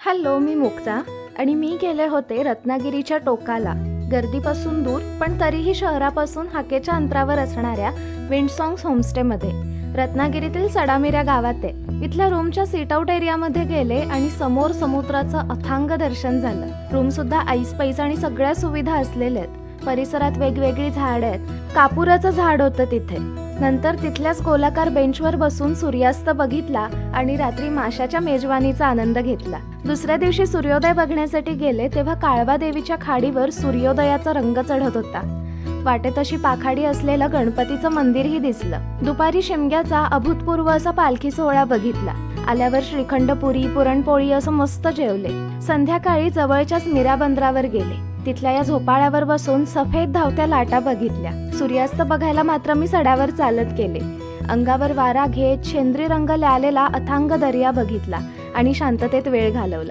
Hello, मी मुक्ता आणि मी गेले होते रत्नागिरीच्या टोकाला. गर्दीपासून दूर पण तरीही शहरापासून हाकेच्या अंतरावर असणाऱ्या विंडसॉंग्स होमस्टेमध्ये. रत्नागिरीतील सडामिऱ्या गावात आहे. इथल्या रूमच्या सीट आउट एरियामध्ये गेले आणि समोर समुद्राचं अथांग दर्शन झालं. रूम सुद्धा ऐसपैस आणि सगळ्या सुविधा असलेल्या आहेत. परिसरात वेगवेगळी झाडं आहेत. कापुराचं झाड होतं तिथे. नंतर तिथल्याच गोलाकार बेंचवर बसून सूर्यास्त बघितला आणि रात्री माशाच्या मेजवानीचा आनंद घेतला. दुसऱ्या दिवशी सूर्योदय बघण्यासाठी गेले तेव्हा काळबा देवीच्या खाडीवर सूर्योदयाचा रंग चढत होता. वाटेत अशी पाखाडी असलेलं गणपतीचं मंदिरही दिसलं. दुपारी शिमग्याचा अभूतपूर्व असा पालखी सोहळा बघितला. आल्यावर श्रीखंड पुरी, पुरणपोळी असं मस्त जेवले. संध्याकाळी जवळच्याच मीरा बंदरावर गेले. तिथल्या या झोपाळ्यावर बसून सफेद धावत्या लाटा बघितल्या. सूर्यास्त बघायला मात्र मी सड्यावर चालत गेले. अंगावर वारा घेत शेंद्री रंग ल्यालेला अथांग दर्या बघितला आणि शांततेत वेळ घालवला.